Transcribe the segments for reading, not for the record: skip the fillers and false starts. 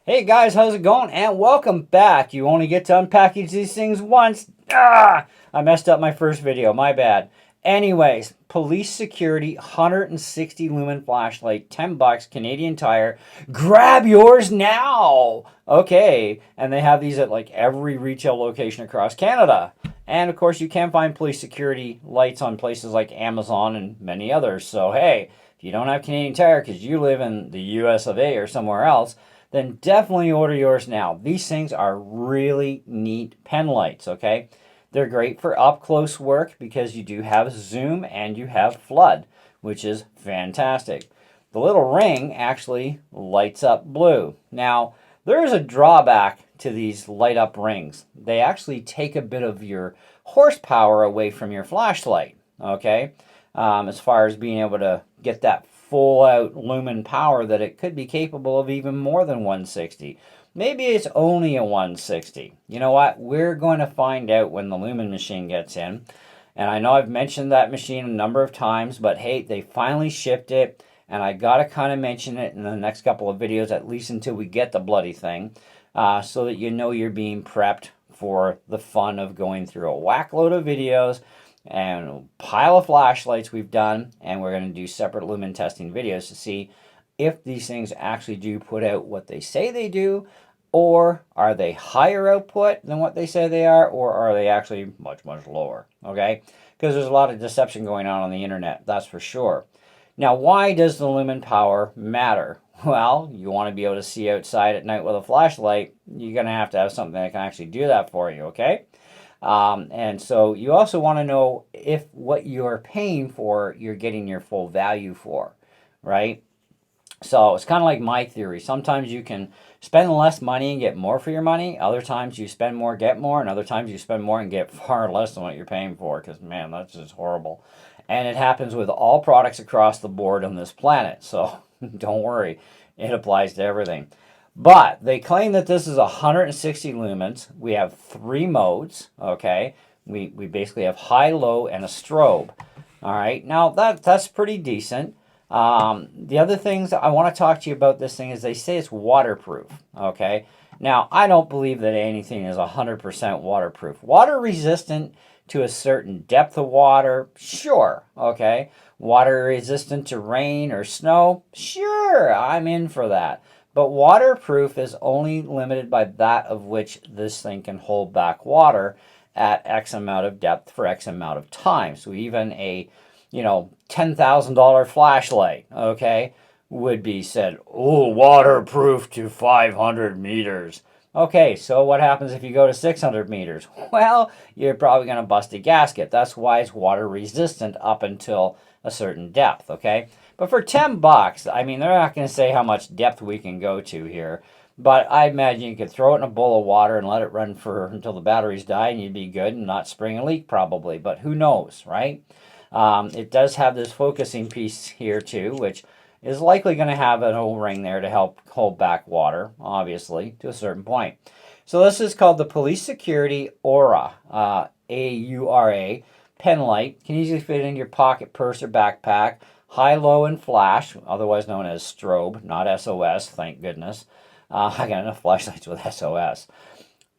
Hey guys, how's it going? And welcome back. You only get to unpackage these things once. I messed up my first video, my bad. Anyways, police security 160 lumen flashlight, 10 bucks, Canadian Tire. Grab yours now. Okay, and they have these at like every retail location across Canada. And of course, you can find police security lights on places like Amazon and many others. So hey, if you don't have Canadian Tire because you live in the US of A or somewhere else, then definitely order yours now. These things are really neat pen lights, okay? They're great for up close work because you do have zoom and you have flood, which is fantastic. The little ring actually lights up blue. Now, there is a drawback to these light up rings. They actually take a bit of your horsepower away from your flashlight, okay? As far as being able to get that full out lumen power that it could be capable of even more than 160. Maybe it's only a 160. You know what? We're going to find out when the Lumen machine gets in. And I know I've mentioned that machine a number of times, but hey, they finally shipped it. And I got to kind of mention it in the next couple of videos, at least until we get the bloody thing, so that you know you're being prepped for the fun of going through a whack load of videos and a pile of flashlights we've done, and we're going to do separate lumen testing videos to see if these things actually do put out what they say they do, or are they higher output than what they say they are, or are they actually much, much lower, okay? Because there's a lot of deception going on the internet, that's for sure. Now, why does the lumen power matter? Well, you want to be able to see outside at night with a flashlight, you're going to have something that can actually do that for you, okay? And so you also want to know if what you're paying for, you're getting your full value for, right? So it's kind of like my theory. Sometimes you can spend less money and get more for your money. Other times you spend more, get more. And other times you spend more and get far less than what you're paying for. Because, man, that's just horrible. And it happens with all products across the board on this planet. So don't worry. It applies to everything. But they claim that this is 160 lumens. We have 3 modes, okay? We basically have high, low, and a strobe. All right, now that's pretty decent. The other things I want to talk to you about this thing is they say it's waterproof, okay? Now, I don't believe that anything is 100% waterproof. Water resistant to a certain depth of water, sure, okay? Water resistant to rain or snow, sure, I'm in for that. But waterproof is only limited by that of which this thing can hold back water at X amount of depth for X amount of time. So even a, $10,000 flashlight, okay, would be said, oh, waterproof to 500 meters. Okay, so what happens if you go to 600 meters? Well, you're probably going to bust a gasket. That's why it's water resistant up until a certain depth, okay? But for 10 bucks, I mean, they're not going to say how much depth we can go to here. But I imagine you could throw it in a bowl of water and let it run for until the batteries die and you'd be good and not spring a leak probably. But who knows, right? It does have this focusing piece here too, which is likely going to have an O-ring there to help hold back water, obviously, to a certain point. So this is called the Police Security Aura, A-U-R-A, Penlight. Can easily fit in your pocket, purse, or backpack. High, low, and flash, otherwise known as strobe, not SOS, thank goodness. I got enough flashlights with SOS.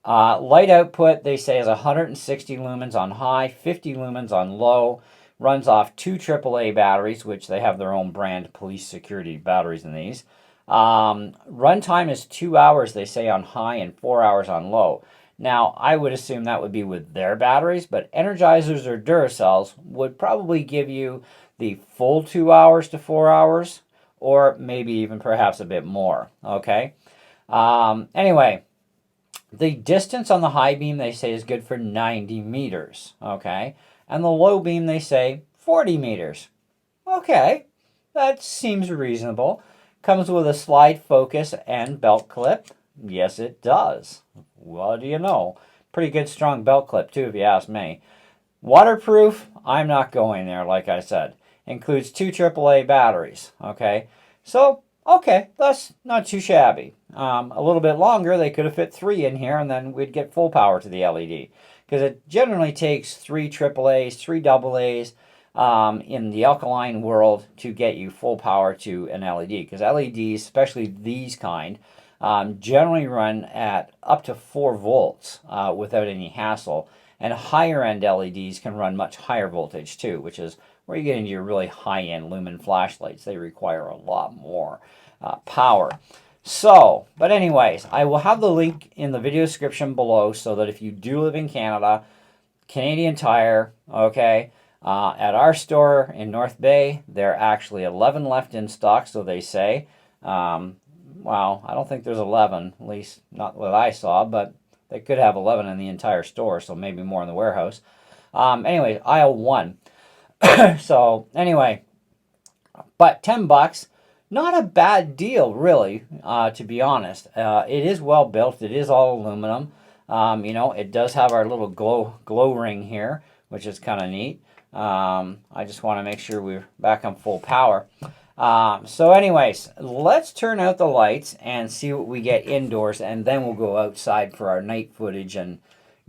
Light output, they say, is 160 lumens on high, 50 lumens on low. Runs off 2 AAA batteries, which they have their own brand police security batteries in these. Runtime is 2 hours, they say, on high and 4 hours on low. Now, I would assume that would be with their batteries, but Energizers or Duracells would probably give you the full 2 hours to 4 hours, or maybe even perhaps a bit more, okay? Anyway, the distance on the high beam, they say, is good for 90 meters, okay? And the low beam, they say, 40 meters. Okay, that seems reasonable. Comes with a slide focus and belt clip. Yes, it does. What do you know? Pretty good strong belt clip, too, if you ask me. Waterproof, I'm not going there, like I said. Includes 2 AAA batteries, okay? So, okay, that's not too shabby. A little bit longer, they could have fit 3 in here, and then we'd get full power to the LED. Because it generally takes 3 AAAs, 3 AAs in the alkaline world to get you full power to an LED. Because LEDs, especially these kind, generally run at up to 4 volts without any hassle. And higher end LEDs can run much higher voltage too, which is where you get into your really high end Lumen flashlights. They require a lot more power. So, but anyways, I will have the link in the video description below so that if you do live in Canada, Canadian Tire, okay, at our store in North Bay, there are actually 11 left in stock, so they say. Well, I don't think there's 11, at least not what I saw, but they could have 11 in the entire store, so maybe more in the warehouse. Anyway, aisle 1. So, anyway, but $10, not a bad deal, really, to be honest. It is well built. It is all aluminum. You know, it does have our little glow ring here, which is kind of neat. I just want to make sure we're back on full power. So anyways, let's turn out the lights and see what we get indoors, and then we'll go outside for our night footage and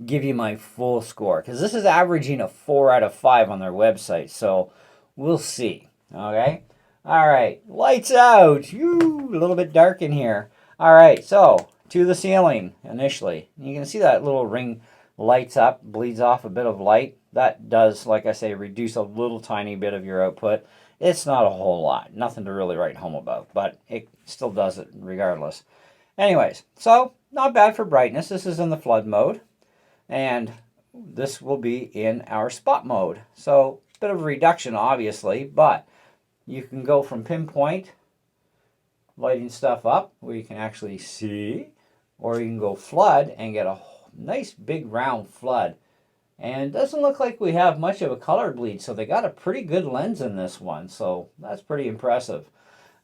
give you my full score, because this is averaging a 4 out of 5 on their website, so we'll see. Okay, all right, lights out. A little bit dark in here. All right, so to the ceiling initially. You can see that little ring lights up, bleeds off a bit of light. That does, like I say, reduce a little tiny bit of your output. It's not a whole lot, nothing to really write home about, but it still does it regardless. Anyways, so not bad for brightness. This is in the flood mode, and this will be in our spot mode. So a bit of a reduction, obviously, but you can go from pinpoint, lighting stuff up where you can actually see, or you can go flood and get a nice big round flood. And it doesn't look like we have much of a color bleed, so they got a pretty good lens in this one, so that's pretty impressive.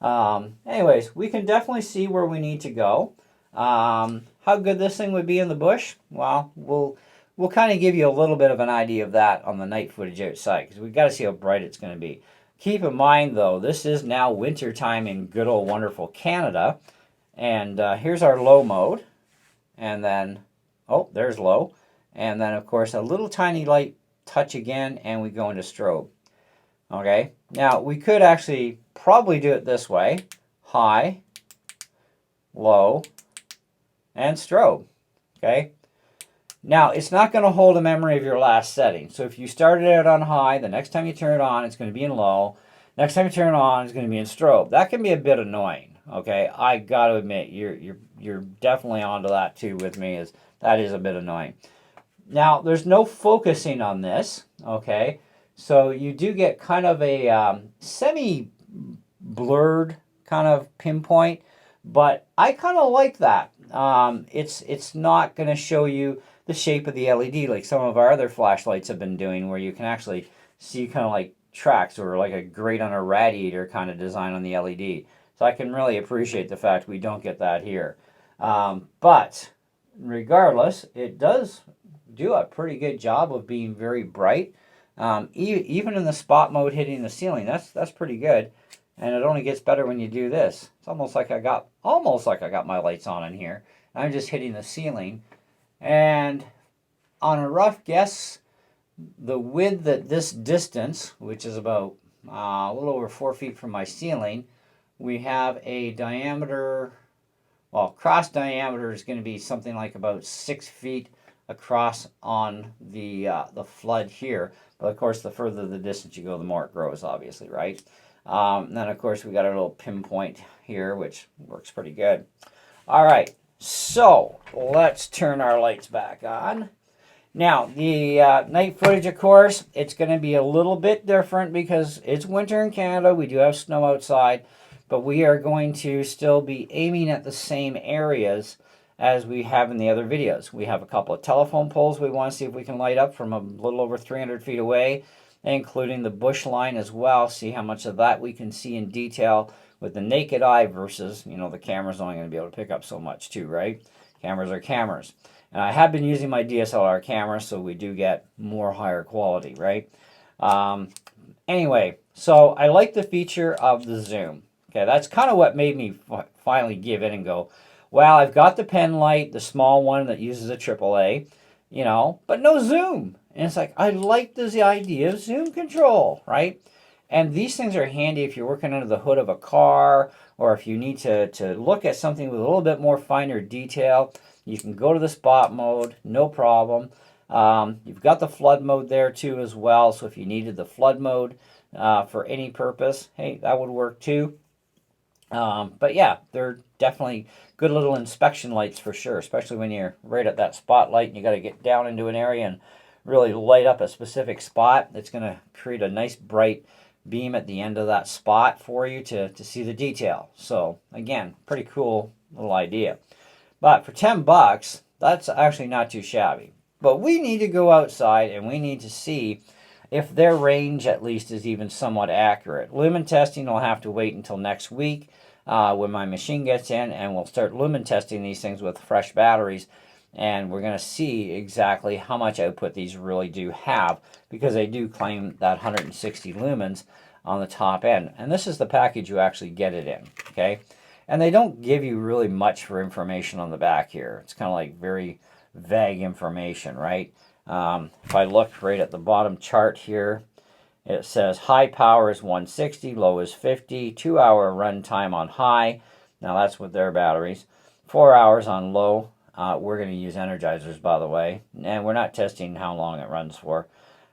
Anyways, we can definitely see where we need to go. How good this thing would be in the bush? Well, we'll kind of give you a little bit of an idea of that on the night footage outside, because we've got to see how bright it's going to be. Keep in mind, though, this is now winter time in good old wonderful Canada, and here's our low mode, and then, oh, there's low. And then, of course, a little tiny light touch again, and we go into strobe. Okay, now we could actually probably do it this way: high, low, and strobe. Okay, now it's not going to hold a memory of your last setting. So if you started it on high, the next time you turn it on, it's going to be in low. Next time you turn it on, it's going to be in strobe. That can be a bit annoying. Okay, I got to admit, you're definitely onto that too with me. That is a bit annoying. Now, there's no focusing on this, okay? So you do get kind of a semi-blurred kind of pinpoint, but I kind of like that. It's not going to show you the shape of the LED like some of our other flashlights have been doing, where you can actually see kind of like tracks or like a grate on a radiator kind of design on the LED. So I can really appreciate the fact we don't get that here. But regardless, it does do a pretty good job of being very bright. Even in the spot mode hitting the ceiling, that's pretty good. And it only gets better when you do this. It's almost like I got my lights on in here. I'm just hitting the ceiling. And on a rough guess, the width at this distance, which is about a little over 4 feet from my ceiling, we have a diameter, well, cross diameter is going to be something like about 6 feet across on the flood here. But of course, the further the distance you go, the more it grows, obviously, right? And then, of course, we got our little pinpoint here, which works pretty good. All right, so let's turn our lights back on. Now, the night footage, of course, it's going to be a little bit different because it's winter in Canada. We do have snow outside, but we are going to still be aiming at the same areas as we have in the other videos. We have a couple of telephone poles we want to see if we can light up from a little over 300 feet away, including the bush line as well. See how much of that we can see in detail with the naked eye versus, you know, the camera's only going to be able to pick up so much too, right? Cameras are cameras. And I have been using my DSLR camera, so we do get more higher quality, right? Anyway, so I like the feature of the zoom. Okay, that's kind of what made me finally give in and go, well, I've got the Penlight, the small one that uses a AAA, you know, but no zoom. And it's like, I like the idea of zoom control, right? And these things are handy if you're working under the hood of a car, or if you need to look at something with a little bit more finer detail. You can go to the spot mode, no problem. You've got the flood mode there too as well, so if you needed the flood mode for any purpose, hey, that would work too. But yeah, they're definitely good little inspection lights for sure, especially when you're right at that spotlight and you got to get down into an area and really light up a specific spot. It's going to create a nice bright beam at the end of that spot for you to see the detail. So again, pretty cool little idea. But for 10 bucks, that's actually not too shabby. But we need to go outside and we need to see if their range at least is even somewhat accurate. Lumen testing will have to wait until next week when my machine gets in, and we'll start lumen testing these things with fresh batteries, and we're going to see exactly how much output these really do have, because they do claim that 160 lumens on the top end. And this is the package you actually get it in, okay? And they don't give you really much for information on the back here. It's kind of like very vague information, right? If I look right at the bottom chart here, it says high power is 160, low is 50, 2-hour run time on high. Now that's with their batteries. 4 hours on low. We're going to use energizers, by the way, and we're not testing how long it runs for.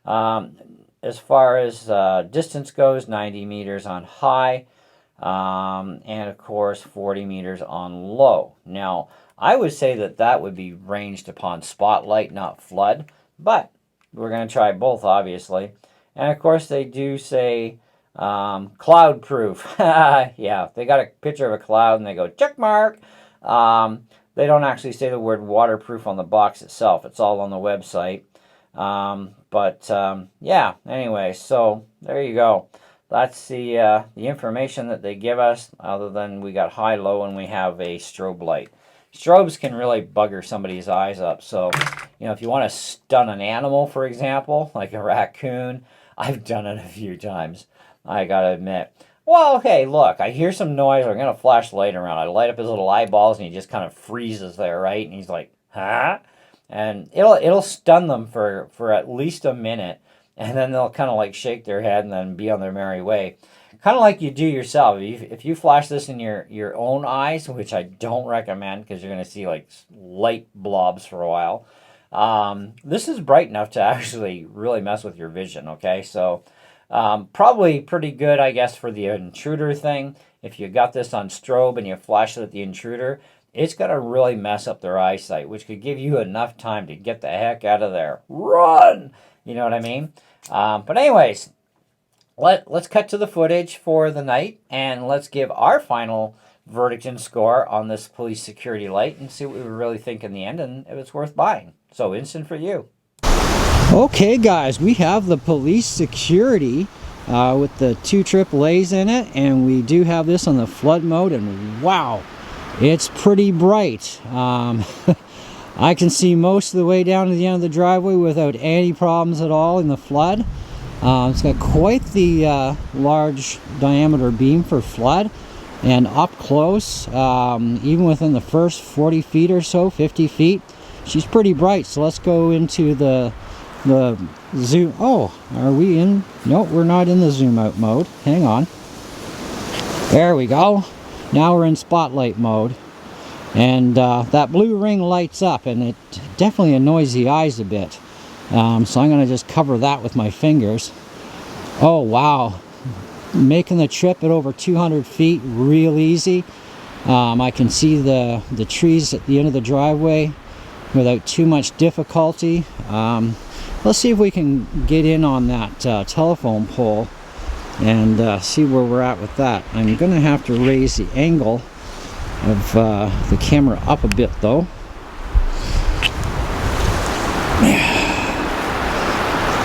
As far as distance goes, 90 meters on high, and of course 40 meters on low. Now, I would say that would be ranged upon spotlight, not flood, but we're going to try both, obviously. And of course, they do say cloud proof. Yeah, they got a picture of a cloud and they go check mark. They don't actually say the word waterproof on the box itself. It's all on the website. Yeah, anyway, so there you go. That's the information that they give us, other than we got high, low, and we have a strobe light. Strobes can really bugger somebody's eyes up. So, if you want to stun an animal, for example, like a raccoon, I've done it a few times, I gotta admit. Well, okay, look, I hear some noise, I'm gonna flash light around. I light up his little eyeballs and he just kind of freezes there, right? And he's like, huh? And it'll stun them for at least a minute, and then they'll kind of like shake their head and then be on their merry way. Kind of like you do yourself. If you flash this in your own eyes, which I don't recommend because you're going to see like light blobs for a while, this is bright enough to actually really mess with your vision, okay? So probably pretty good, I guess, for the intruder thing. If you got this on strobe and you flash it at the intruder, it's going to really mess up their eyesight, which could give you enough time to get the heck out of there. Run! You know what I mean? But anyways, let's cut to the footage for the night, and let's give our final verdict and score on this police security light and see what we really think in the end and if it's worth buying. So, instant for you. Okay, guys, we have the police security with the 2 AAAs in it, and we do have this on the flood mode, and wow, it's pretty bright. I can see most of the way down to the end of the driveway without any problems at all in the flood. It's got quite the large diameter beam for flood, and up close, even within the first 40 feet or so, 50 feet, she's pretty bright. So let's go into the zoom. Oh, are we in? No, we're not in the zoom out mode. Hang on. There we go. Now we're in spotlight mode. And that blue ring lights up, and it definitely annoys the eyes a bit. So I'm going to just cover that with my fingers. Oh, wow. Making the trip at over 200 feet real easy. I can see the trees at the end of the driveway without too much difficulty. Let's see if we can get in on that telephone pole and see where we're at with that. I'm going to have to raise the angle of the camera up a bit, though.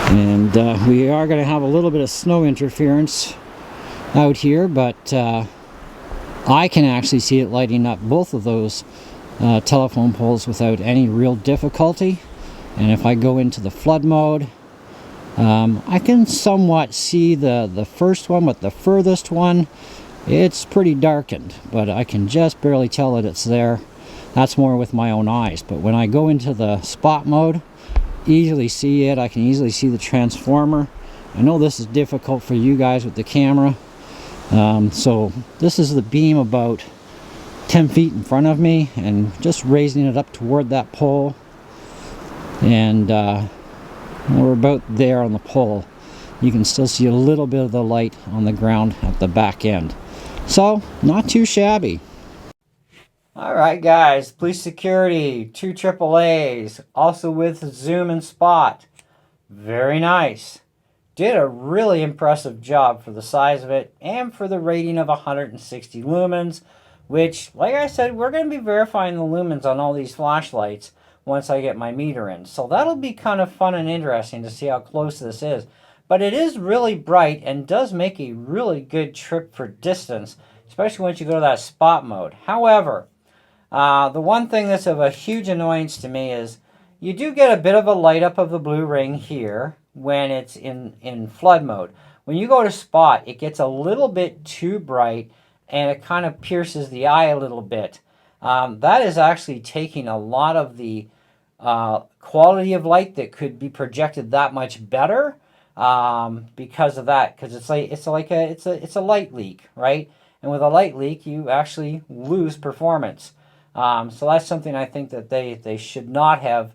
And we are going to have a little bit of snow interference out here, but I can actually see it lighting up both of those telephone poles without any real difficulty. And if I go into the flood mode, I can somewhat see the first one, but the furthest one, it's pretty darkened, but I can just barely tell that it's there. That's more with my own eyes. But when I go into the spot mode, easily see it. I can easily see the transformer I know this is difficult for you guys with the camera. So this is the beam about 10 feet in front of me, and just raising it up toward that pole, and we're about there on the pole. You can still see a little bit of the light on the ground at the back end, so not too shabby. All right, guys, police security, 2 AAAs, also with zoom and spot. Very nice. Did a really impressive job for the size of it and for the rating of 160 lumens, which, like I said, we're going to be verifying the lumens on all these flashlights once I get my meter in. So that'll be kind of fun and interesting to see how close this is. But it is really bright and does make a really good trip for distance, especially once you go to that spot mode. However, the one thing that's of a huge annoyance to me is you do get a bit of a light up of the blue ring here when it's in flood mode. When you go to spot, it gets a little bit too bright and it kind of pierces the eye a little bit. That is actually taking a lot of the quality of light that could be projected that much better because of that. Because it's a light leak, right? And with a light leak, you actually lose performance. So that's something I think that they should not have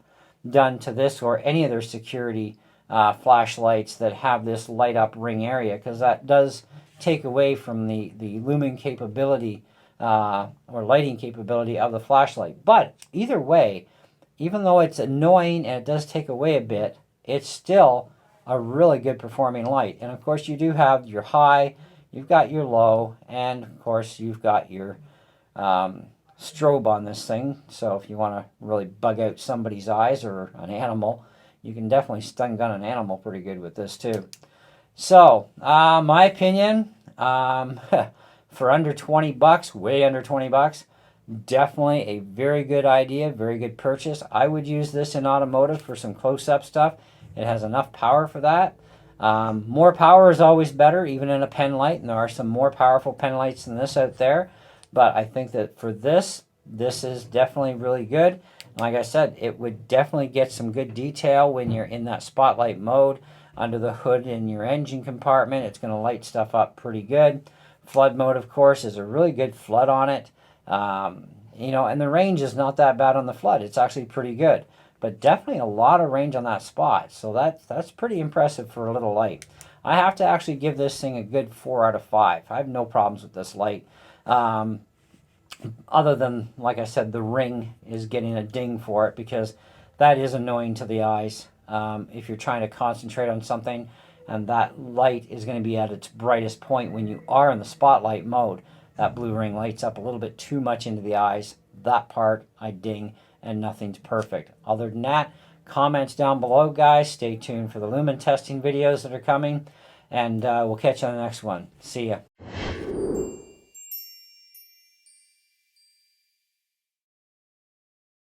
done to this or any of their security flashlights that have this light up ring area, because that does take away from the lumen capability or lighting capability of the flashlight. But either way, even though it's annoying and it does take away a bit, it's still a really good performing light. And of course you do have your high, you've got your low, and of course you've got your strobe on this thing. So if you want to really bug out somebody's eyes or an animal, you can definitely stun gun an animal pretty good with this too. So my opinion, for under 20 bucks, way under 20 bucks, definitely a very good idea, very good purchase. I would use this in automotive for some close-up stuff. It has enough power for that. More power is always better, even in a Penlight, and there are some more powerful Penlights than this out there. But I think that for this is definitely really good. Like I said, it would definitely get some good detail when you're in that spotlight mode under the hood in your engine compartment. It's going to light stuff up pretty good. Flood mode, of course, is a really good flood on it. You know, and the range is not that bad on the flood. It's actually pretty good. But definitely a lot of range on that spot. So that's pretty impressive for a little light. I have to actually give this thing a good 4 out of 5. I have no problems with this light. Other than, like I said, the ring is getting a ding for it, because that is annoying to the eyes if you're trying to concentrate on something, and that light is going to be at its brightest point when you are in the spotlight mode. That blue ring lights up a little bit too much into the eyes. That part I ding, and nothing's perfect. Other than that, comments down below, guys. Stay tuned for the Lumen testing videos that are coming, and we'll catch you on the next one. See ya.